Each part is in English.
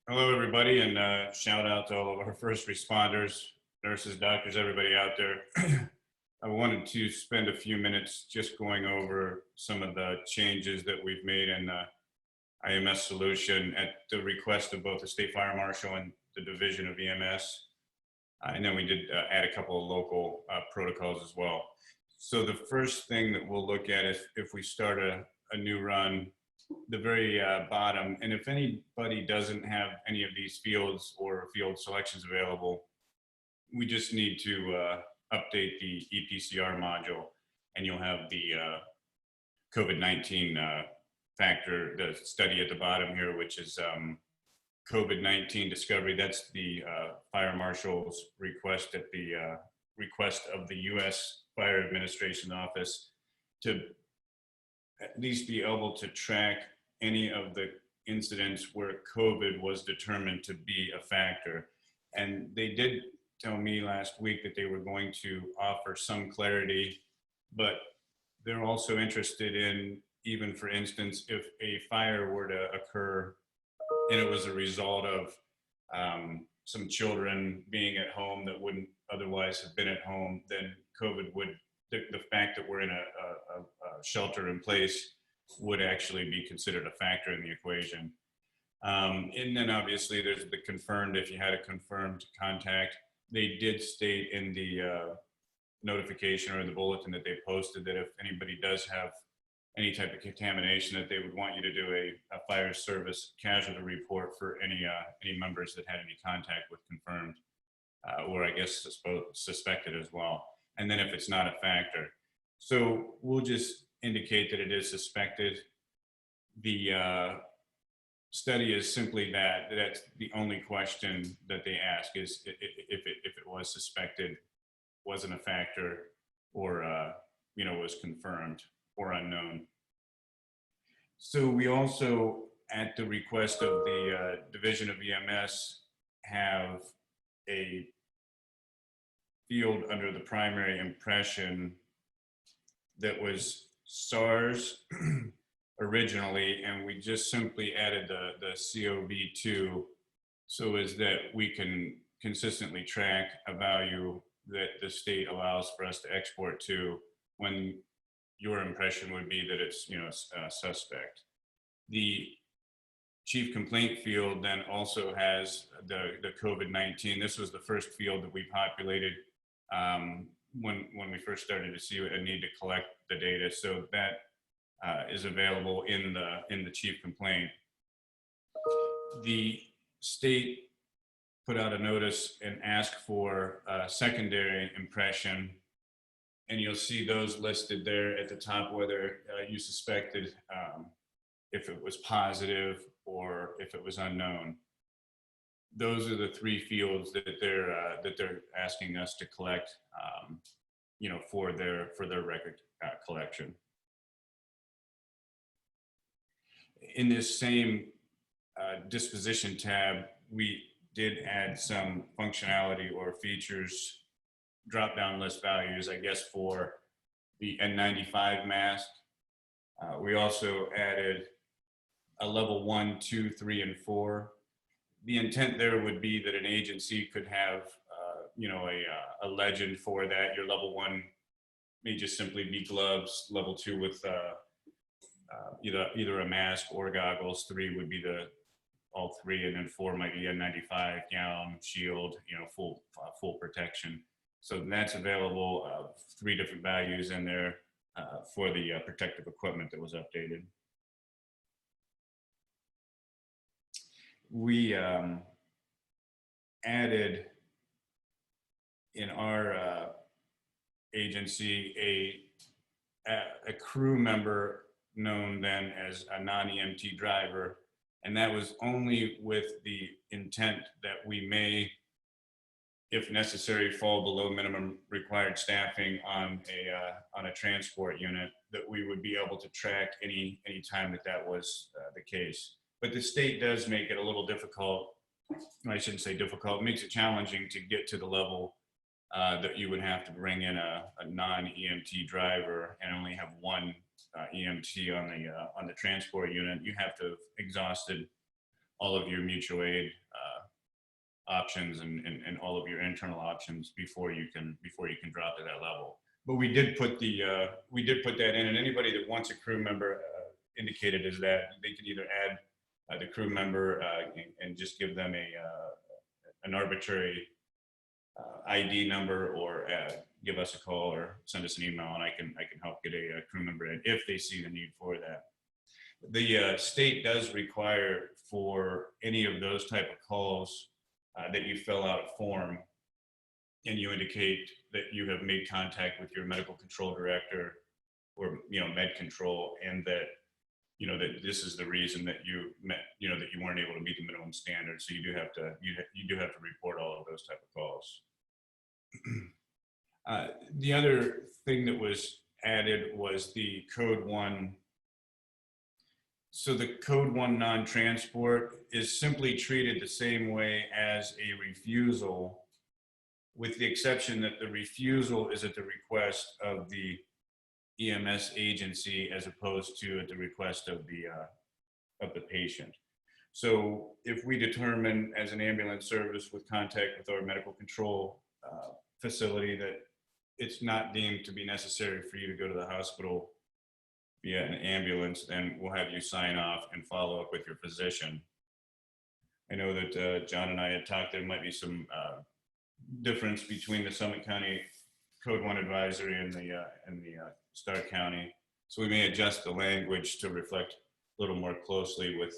Hello, everybody, and shout out to all of our first responders, nurses, doctors, everybody out there. I wanted to spend a few minutes just going over some of the changes that we've made in the IMS solution at the request of both the State Fire Marshal and the Division of EMS. And then we did add a couple of local protocols as well. So the first thing that we'll look at is if we start a new run, the very bottom, and if anybody doesn't have any of these fields or field selections available, we just need to update the EPCR module, and you'll have the COVID-19 factor, the study at the bottom here, which is COVID-19 discovery. That's the Fire Marshal's request at the request of the U.S. Fire Administration Office to at least be able to track any of the incidents where COVID was determined to be a factor. And they did tell me last week that they were going to offer some clarity, but they're also interested in, even for instance, if a fire were to occur and it was a result of some children being at home that wouldn't otherwise have been at home, then COVID would, the fact that we're in a shelter in place would actually be considered a factor in the equation. And then obviously there's the confirmed, if you had a confirmed contact. They did state in the notification or in the bulletin that they posted that if anybody does have any type of contamination, that they would want you to do a fire service casualty report for any members that had any contact with confirmed or I guess suspected as well. And then if it's not a factor. So we'll just indicate that it is suspected. The study is simply that's the only question that they ask is if it was suspected, wasn't a factor, or was confirmed or unknown. So we also, at the request of the Division of EMS, have a field under the primary impression that was SARS originally, and we just simply added the COV2 so as that we can consistently track a value that the state allows for us to export to when your impression would be that it's suspect. The chief complaint field then also has the COVID-19. This was the first field that we populated when we first started to see a need to collect the data. So that is available in the chief complaint. The state put out a notice and asked for a secondary impression, and you'll see those listed there at the top, whether you suspected if it was positive or if it was unknown. Those are the three fields that they're asking us to collect, for their record collection. In this same disposition tab, we did add some functionality or features, drop-down list values, I guess, for the N95 mask. We also added a level 1, 2, 3, and 4. The intent there would be that an agency could have, a legend for that. Your level 1 may just simply be gloves. Level 2 with either a mask or goggles. 3 would be all 3, and then 4 might be N95, gown, shield, full protection. So that's available. 3 different values in there for the protective equipment that was updated. We added in our agency a crew member known then as a non-EMT driver, and that was only with the intent that we may, if necessary, fall below minimum required staffing on a transport unit, that we would be able to track any time that was the case. But the state does make it a little difficult. I shouldn't say difficult. It makes it challenging to get to the level that you would have to bring in a non-EMT driver and only have one EMT on the transport unit. You have to have exhausted all of your mutual aid options and all of your internal options before you can drop to that level. But we did put that in, and anybody that wants a crew member indicated is that they can either add the crew member and just give them an arbitrary ID number, or give us a call or send us an email, and I can help get a crew member in if they see the need for that. The state does require for any of those type of calls that you fill out a form and you indicate that you have made contact with your medical control director or med control, and that that this is the reason that you that you weren't able to meet the minimum standards. So you do have to report all of those type of calls. The other thing that was added was the code 1. So the code 1 non-transport is simply treated the same way as a refusal, with the exception that the refusal is at the request of the EMS agency as opposed to at the request of the patient. So if we determine as an ambulance service with contact with our medical control facility that it's not deemed to be necessary for you to go to the hospital via an ambulance, then we'll have you sign off and follow up with your physician. I know that John and I had talked, there might be some difference between the Summit County Code 1 advisory and the Stark County. So we may adjust the language to reflect a little more closely with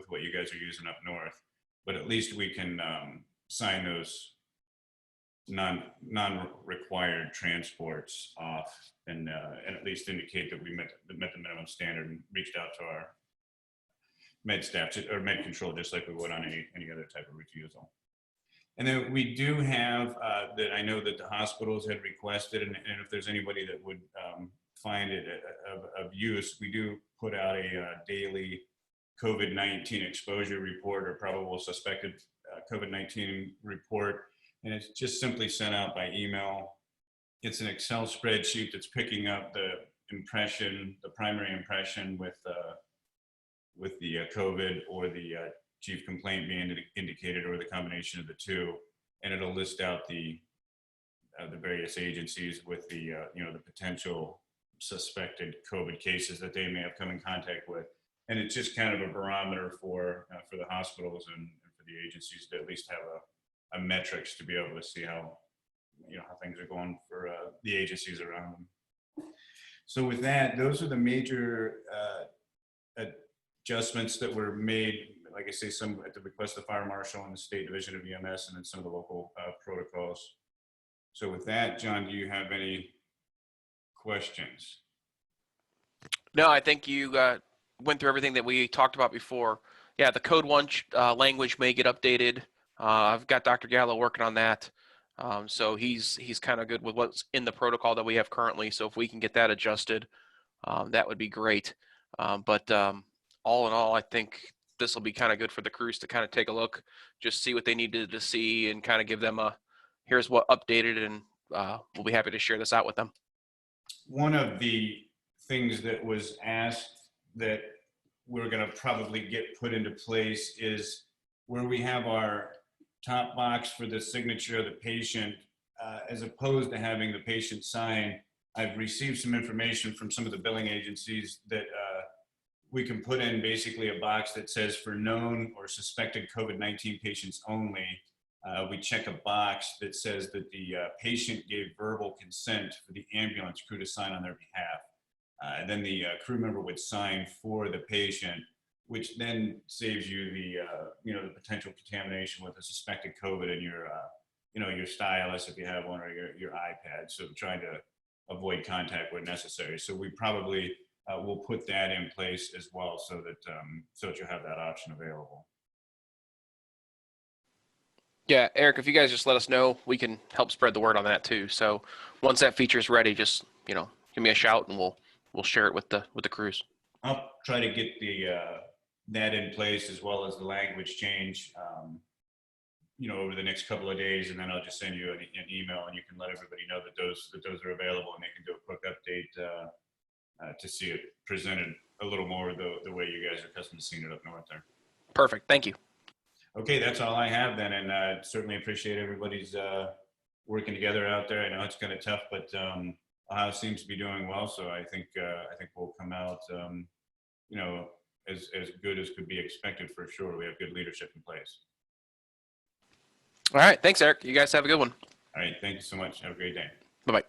what you guys are using up north. But at least we can sign those non-required transports off, and at least indicate that we met the minimum standard and reached out to our med staff or med control, just like we would on any other type of refusal. And then we do have that I know that the hospitals had requested, and if there's anybody that would find it of use, we do put out a daily COVID-19 exposure report or probable suspected COVID-19 report. And it's just simply sent out by email. It's an Excel spreadsheet that's picking up the primary impression with the COVID or the chief complaint being indicated, or the combination of the two, and it'll list out the various agencies with the the potential suspected COVID cases that they may have come in contact with, and it's just kind of a barometer for the hospitals and for the agencies to at least have a metrics to be able to see how how things are going for the agencies around them. So with that, those are the major adjustments that were made. Like I say, some at the request of the fire marshal and the state division of EMS, and then some of the local protocols. So with that, John, do you have any questions? No, I think you went through everything that we talked about before. Yeah, the code 1 language may get updated. I've got Dr. Gallo working on that. So he's kind of good with what's in the protocol that we have currently. So if we can get that adjusted, that would be great. But all in all, I think this will be kind of good for the crews to kind of take a look, just see what they needed to see, and kind of give them here's what updated, and we'll be happy to share this out with them. One of the things that was asked that we're going to probably get put into place is where we have our top box for the signature of the patient, as opposed to having the patient sign. I've received some information from some of the billing agencies that we can put in basically a box that says for known or suspected COVID-19 patients only. We check a box that says that the patient gave verbal consent for the ambulance crew to sign on their behalf. And then the crew member would sign for the patient, which then saves you the potential contamination with a suspected COVID in your your stylus if you have one, or your iPad. So trying to avoid contact where necessary. So we probably will put that in place as well, so that you'll have that option available. Yeah, Eric, if you guys just let us know, we can help spread the word on that too. So once that feature is ready, just give me a shout, and we'll share it with the crews. I'll try to get that in place, as well as the language change, over the next couple of days, and then I'll just send you an email, and you can let everybody know that those are available, and they can do a quick update to see it presented a little more the way you guys are accustomed to seeing it up north there. Perfect. Thank you. Okay, that's all I have then, and certainly appreciate everybody's working together out there. I know it's kind of tough, but Ohio seems to be doing well, so I think we'll come out, you know, as good as could be expected for sure. We have good leadership in place. All right. Thanks, Eric. You guys have a good one. All right, thank you so much. Have a great day. Bye-bye.